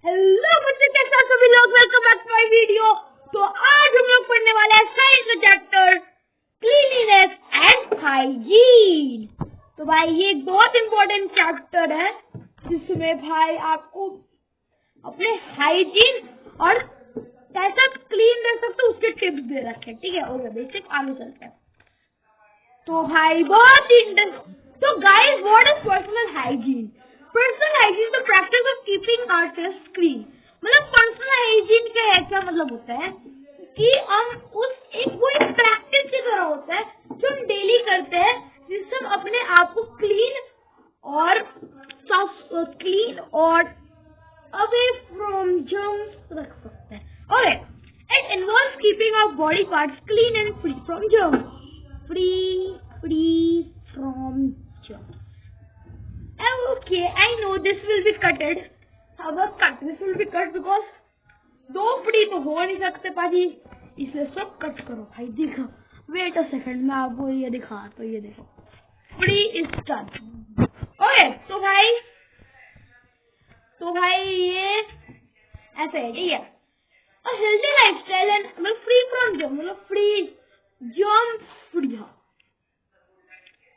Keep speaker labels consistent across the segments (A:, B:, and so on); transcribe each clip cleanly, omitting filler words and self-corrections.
A: Hello बच्चे, कैसे हैं सभी लोग। Welcome back to my video. तो आज हम लोग पढ़ने वाले हैं साइंस का चैप्टर क्लीनिनेस एंड हाइजीन। तो भाई ये एक बहुत इंपॉर्टेंट चैप्टर है जिसमें भाई आपको अपने हाइजीन और कैसे क्लीन रह सकते उसके टिप्स दे रखे हैं। ठीक है, ओके बेसिक आगे चलते हैं। तो भाई बहुत ही तो guys, what is personal hygiene? Personal hygiene the practice of keeping ourselves clean. मतलब पर्सनल हाइजीन का क्या मतलब होता है कि हम वो एक प्रैक्टिस की तरह होता है जो हम डेली करते हैं, जिससे हम अपने आप को क्लीन और अवे फ्रॉम जर्म्स रख सकते हैं। Okay, it involves keeping our body parts clean and free from germs. Free from germs. Okay, I know this will be cutted. This will be cut because दो free तो हो नहीं सकते पाजी, इसलिए सब कट करो भाई। देखो, वेट अ सेकंड, मैं आपको ये दिखा। तो ये देखो, फ्री इज डन। ओके, तो भाई ये ऐसे है, ठीक है। A healthy lifestyle and मतलब free from germs, मतलब free germ free।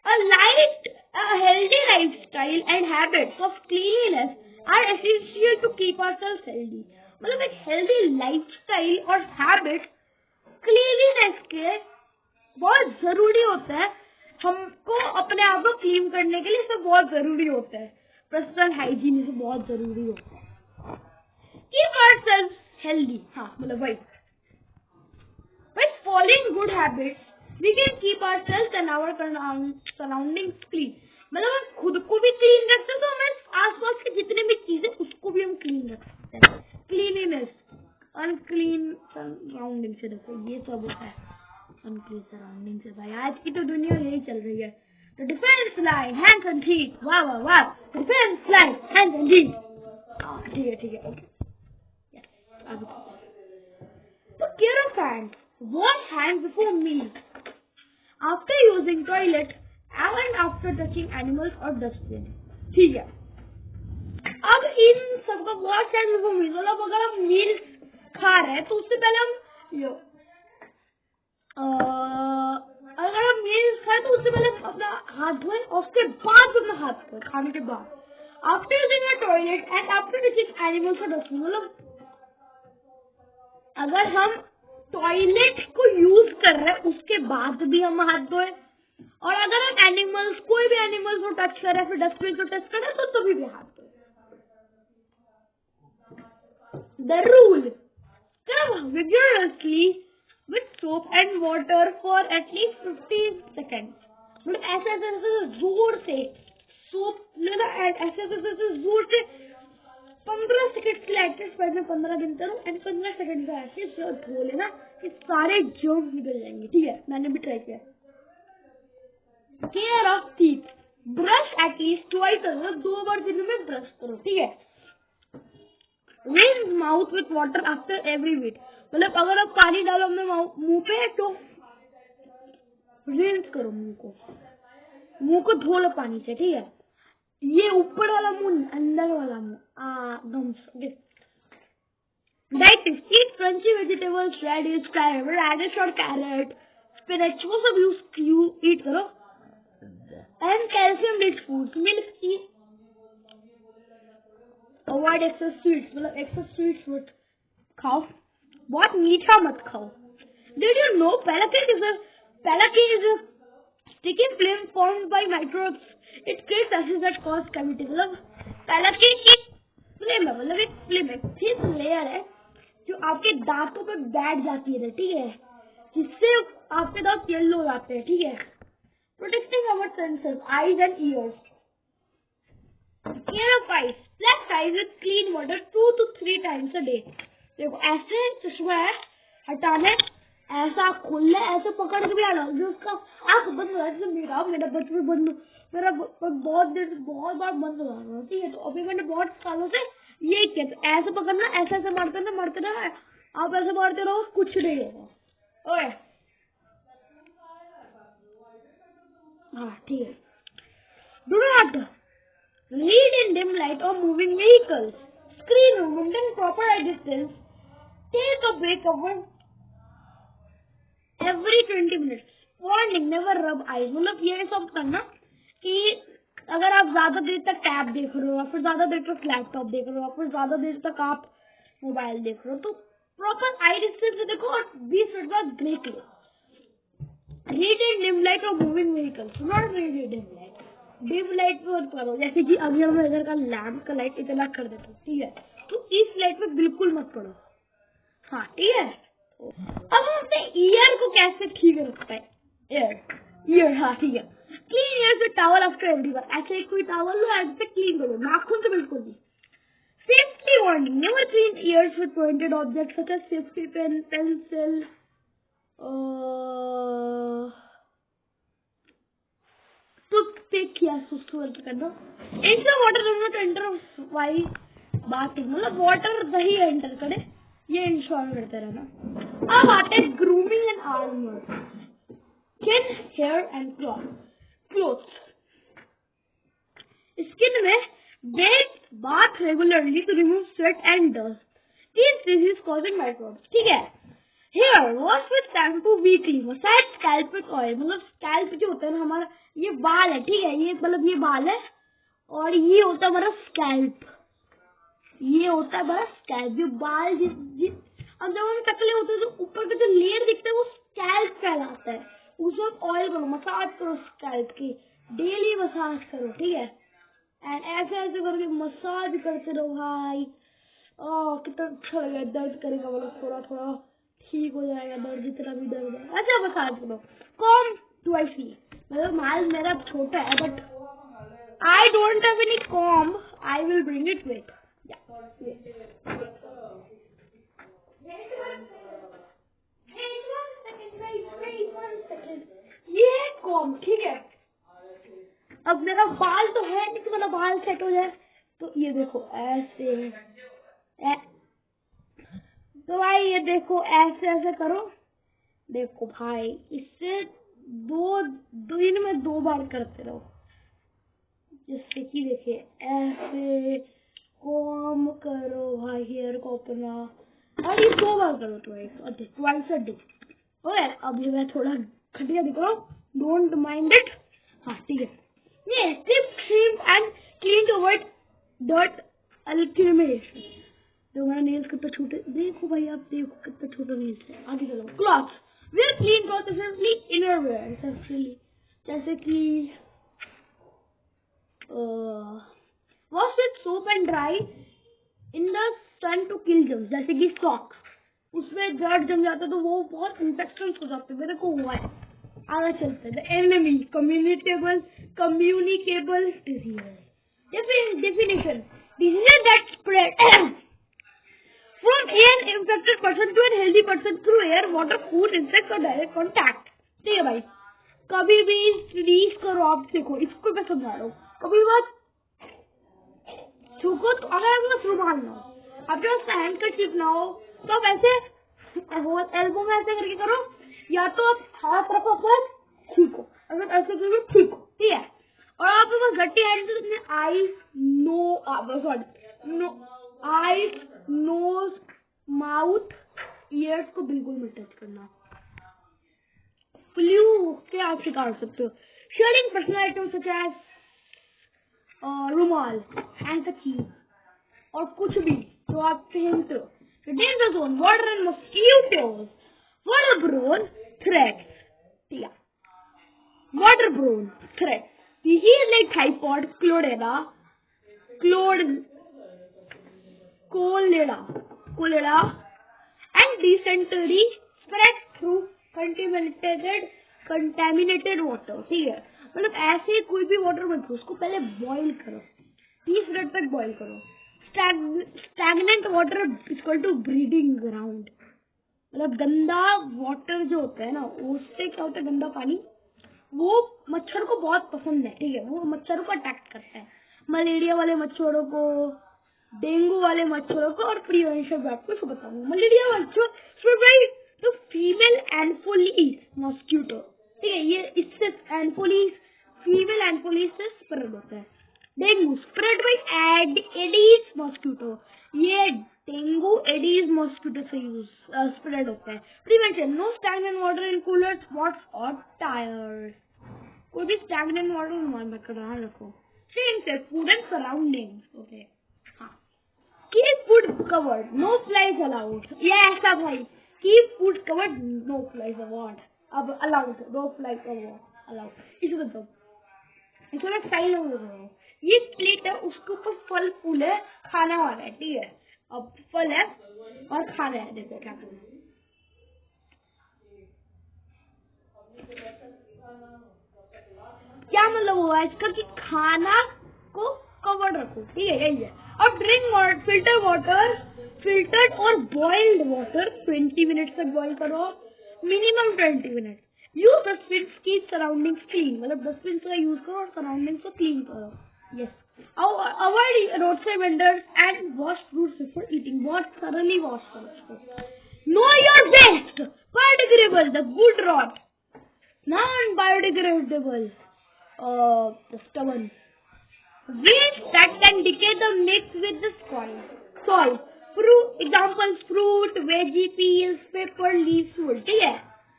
A: A healthy lifestyle and habits of cleanliness are essential to keep ourselves healthy। मतलब एक healthy lifestyle और habit cleanliness के बहुत जरूरी होता है। हमको अपने आप को क्लीन करने के लिए सब बहुत जरूरी होता है। पर्सनल हाइजीन से बहुत जरूरी होता है। Keep ourselves healthy, हाँ मतलब वही। By following good habits we can keep ourselves and our surroundings clean। मतलब हम खुद को भी क्लीन रखते हैं तो हमें आसपास की जितने भी चीजें उसको भी हम क्लीन रख सकते हैं। क्लीनिनेस, अनक्लीन सराउंडिंग से, देखो ये सब होता है अनक्लीन सराउंडिंग से। भाई आज की तो दुनिया यही चल रही है। तो defence line hands and feet, वाह वाह वाह। Defence line hands and feet, ठीक है ओके। तो care of hands, wash hands before meals, after using toilet and after touching animals or dustbin। ठीक है, अब इन सबका वॉश हैंड बिफोर मील, मतलब अगर हम मील खा रहे हैं तो उससे पहले हम अगर हम मील खाए तो उससे पहले अपना हाथ धोएं और उसके बाद अपना हाथ धोएं खाने के बाद। After using a toilet and after touching animals और डस्टबिन, मतलब अगर हम टॉयलेट को यूज कर रहे हैं उसके बाद भी हम हाथ धोए, और अगर हम एनिमल्स, कोई भी एनिमल्स को टच कर रहे हैं, फिर डस्टबिन को टच कर रहे हैं तो तभी भी हाथ धोए। The rule, scrub vigorously with soap and water for at least 15 seconds। मतलब ऐसे जोर से सोप लेना, ऐसे जोर से 15 सेकंड के लिए एटलीस्ट पहले 15 दिन करो एंड 15 सेकंड का ऐसे धो लेना कि सारे जर्म्स निकल जाएंगे। ठीक है, मैंने भी ट्राई किया। Care of teeth, brush at least twice, मतलब 2 बार दिन में ब्रश करो। ठीक है। Rinse mouth with water after every meat, मतलब अगर आप पानी डालो अपने मुंह पे तो रिंस करो मुंह को धो लो पानी से। ठीक है, ये ऊपर वाला मुंह, अंदर वाला मुंह gums. Diet, eat crunchy vegetables, radish और carrot, spinach, वो सब you eat करो। and calcium rich foods, milk, tea, avoid excess sweets, मतलब excess sweets मत खाओ, बहुत मीठा मत खाओ। Did you know Palaki is a sticky film formed by microbes? It creates acids that cause cavity। मतलब Palaki की फिल्म है, मतलब एक फिल्म है, थिक लेयर है जो आपके दांतों पे बैठ जाती है। ठीक है, जिससे आपके दांत येलो हो जाते हैं। ठीक है, protecting our senses, eyes and years. Care of eyes, flash eyes with clean water 2 to 3 times a day। देखो ऐसे चश्मा है, हटाने ऐसा खोलना, ऐसे पकड़ के भी आना, जो उसका आंख बंद हो जाए। मेरा बचपन बंद, मेरा बहुत बार बंद हो जाता। ठीक है, तो अभी मैंने बहुत सालों से ये किया, तो ऐसे पकड़ना, ऐसे मारते ना, आप ऐसे मारते रहो, कुछ नहीं होगा। ओए हाँ ठीक है। Do not read in dim light और moving vehicles, screen room, maintain proper eye distance, take a break every 20 minutes. Warning, never rub eyes. मतलब ये सब करना कि अगर आप ज्यादा देर तक टैब देख रहे हो या फिर ज्यादा देर तक लैपटॉप देख रहे हो या फिर ज्यादा देर तक आप मोबाइल देख रहे हो तो प्रॉपर आई डिस्टेंस से देखो और 20 मिनट बाद ब्रेक लो. रीड इन डिम लाइट और moving vehicles, not read in dim light. Dim light पे मत पढ़ो. जैसे कि अभी हम इधर का लैम्प का लाइट इतना कर देते हैं, ठीक है, तो इस लाइट पे बिल्कुल मत पढ़ो. हाँ ठीक है. अब हम अपने ईयर को कैसे ठीक रखते हैं. ईयर हाँ ठीक है. क्लीन ईयर से टॉवल आफ्टर एवरी बार. ऐसे कोई टॉवल लो, ऐसे क्लीन करो नाखून से बिल्कुल भी. Safety warning, never clean ears with pointed objects such as safety pen, pencil, toothpick या सुस्त करना. Enter water does not enter while bathing. मतलब water नहीं एंटर करे, ये इंश्योर करते रहना. अब आते हैं grooming and armor. Skin, hair and clothes. Skin में bath regularly to remove sweat and dust. These diseases causing microbes. ठीक है. Hair wash with shampoo weekly. Massage scalp with oil. मतलब scalp जो होता है ना हमारा, ये बाल है, ठीक है, ये मतलब ये बाल है और ये होता है हमारा scalp. ये होता है हमारा scalp. जो बाल अब जब हम टकले होते हैं तो ऊपर का जो लेयर दिखता है वो scalp कहलाता है. उसमें ऑयल करो, मसाज करो scalp की, डेली मसाज करो, ठीक है. एंड ऐसे ऐसे करके मसाज करते रहो भाई. कितना अच्छा लगेगा. दर्द करेगा मतलब थोड़ा थोड़ा ठीक हो जाएगा दर्द, जितना भी दर्द है. अच्छा मसाज करो. Com twice. मतलब माल मेरा छोटा है but I don't have any com. I will bring it with. ये है कॉम, ठीक है. अब मेरा बाल तो है नहीं कि मेरा बाल सेट हो जाए, तो ये देखो ऐसे तो भाई ये देखो ऐसे ऐसे करो. देखो भाई इससे दो दिन में 2 बार करते रहो. जैसे कि देखिए ऐसे कॉम करो भाई हेयर को अपना, और ये 2 बार करो ट्वाइस अ डे. ओके अब ये मैं थोड़ा घटिया दिख रहा हूँ, डोंट माइंड इट. हाँ ठीक है. ये tip trim and clean to avoid dirt accumulation. जो हमारा नेल्स कितना छोटे, देखो भाई आप देखो कितना छोटा नेल्स है. आगे चलो. Cloth, wear clean cloth essentially inner wear essentially, जैसे कि wash with soap and dry in the sun to kill germs. जैसे कि सॉक्स, उसमें जर्ट जम जाता है तो वो बहुत इन्फेक्शन हो जाते हैं. मेरे को हुआ है. आगे चलते हैं. Enemy communicable disease. Definition: diseases that spread from an infected person to a healthy person through air, water, food, insects or direct contact. ठीक है भाई. कभी भी स्नीज करो. आप देखो इसको मैं समझा रहा हूँ. कभी बात छूको तो अगर आपके पास रुमाल ना हो, आपके पास हैंडकरचीफ ना हो, तो आप ऐसे एल्बो में ऐसे करके करो, या तो आप हाथ रखो अपना छीको. अगर ऐसे करके छीको, ठीक है. और आप गट्टी हैंड से अपने आईज, नोज, माउथ, ईयर्स को बिल्कुल मत टच करना. फ्लू से आप शिकार हो सकते हो. Sharing personal items such as रुमाल, हैंडकरचीफ और कुछ भी जो आप पहनते हो. Danger zone, water and mosquitoes, waterborne threats. Yeah. Waterborne threats. Disease like typhoid, cholera, and dysentery spread through contaminated water. ठीक है. मतलब ऐसे कोई भी वाटर मत लो, उसको पहले बॉईल करो, 30 मिनट तक बॉईल करो. Stagnant water is equal to breeding ground. मतलब गंदा वाटर जो होता है ना, उससे क्या होता है, गंदा पानी वो मच्छर को बहुत पसंद है. ठीक है. वो मच्छरों को अटैक करता है. मलेरिया वाले मच्छरों को, डेंगू वाले मच्छरों को, और प्रिवेंशन में आपको बताऊंगा. मलेरिया मच्छर तो फीमेल एनफोलिस मॉस्किटो. ठीक है. ये इससे एनफोलिस, फीमेल एनफोलिस से स्प्रेड होता है. Dengue spread by Aedes mosquito, ये डेंगू एडीज मॉस्किटो से स्प्रेड होता है। Prevention, no stagnant water in coolers, pots और टायर्स, कोई भी स्टैग्नेंट वाटर मत करना रखो। Change food and surroundings, okay. हाँ, keep food covered, no flies allowed, ये ऐसा भाई, keep food covered, no flies allowed, अब अलाउड, नो फ्लाइज अलाउड। इसे बताओ, इसको मैं स्टाइल में बोल रहा हूँ। ये प्लेट है, उसके ऊपर फल फूल है, खाना वाला है, ठीक है। अब फल है और खाना है, देखो क्या करना है। क्या मतलब हुआ इसका कि खाना को कवर्ड रखो, ठीक है, यही है। अब drink water, filter water, filtered और बॉइल्ड वाटर 20 मिनट तक बॉइल करो, minimum 20 minute. Use dustbin, keep surroundings clean, मतलब डस्टबिन का यूज करो और सराउंडिंग्स को क्लीन करो। Yes, avoid road side vendors and wash fruits before eating, बहुत thoroughly वॉश करो। Know your waste, biodegradable, the good rot, non biodegradable, the stubborn waste that can decay the mix with the soil, fruit examples, fruit, veggie peels, paper, leaves, wood, ठीक है,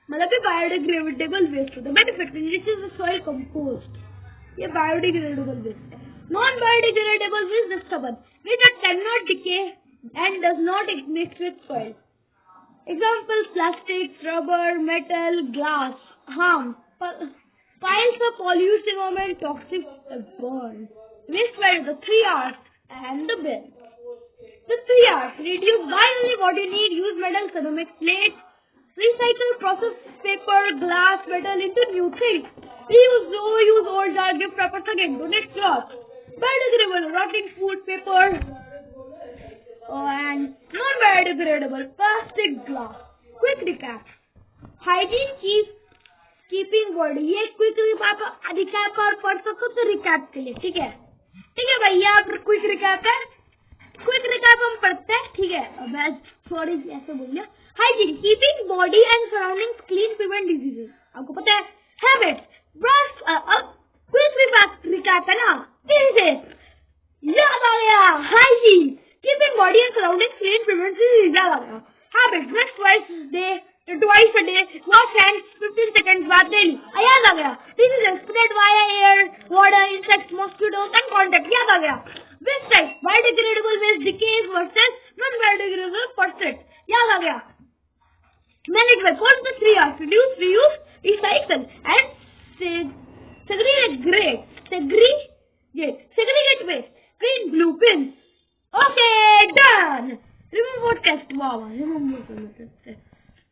A: मतलब ये biodegradable waste होता है। Benefit, this is the soil compost, ये biodegradable waste है। Non biodegradable waste, the stubborn waste that cannot decay and does not mix with soil, examples, plastic, rubber, metal, glass, harm, piles of pollute environment, toxic, burn. Waste value, the 3 R's and the bin. The 3 R's, reduce, buy only what you need, use metal, ceramic plates, recycle, process paper, glass, metal into new things. Reuse, use old jar, give purpose again, donate cloth. Biodegradable, rotting food, paper, and non-biodegradable plastic glass. Quick recap. Hygiene keeping body, ये quick recap और पढ़ सको तो recap के लिए, ठीक है, ठीक है भैया, आप क्विक रिकैप है, क्विक रिकैप हम पढ़ते हैं, ठीक है। मैं सॉरी ऐसे बोल दिया। Hygiene, keeping body and surroundings clean, prevent diseases, आपको पता है। हैबिट्स, ब्रश, अब क्विक रिकैप है ना, डिजीजेस याद आ गया। Hygiene, keeping body and surroundings clean, prevents disease, याद आ गया। Habit, brush twice a day, wash hands 15 seconds बाद daily, याद आ गया। Diseases spread via air, water, insects, mosquitoes and contact, याद आ गया। Waste type, biodegradable waste decays versus non-biodegradable percent, याद आ गया। Management, what's the 3 R's? Reduce, reuse, recycle and segregate waste, clean blueprints. Okay, done. Remember test, wow, remember test.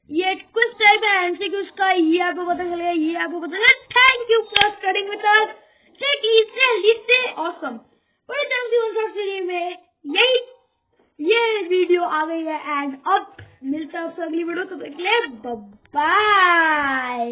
A: ये quiz type है, MCQs का, ये आपको पता चलेगा, ये आपको पता चलेगा। Thank you for studying with us, take it, stay awesome. बड़े टाइम से यूनिवर्सिटी में यही ये वीडियो आ गई है, एंड अब मिलता है आपसे अगली वीडियो, तो देख ले, बाय।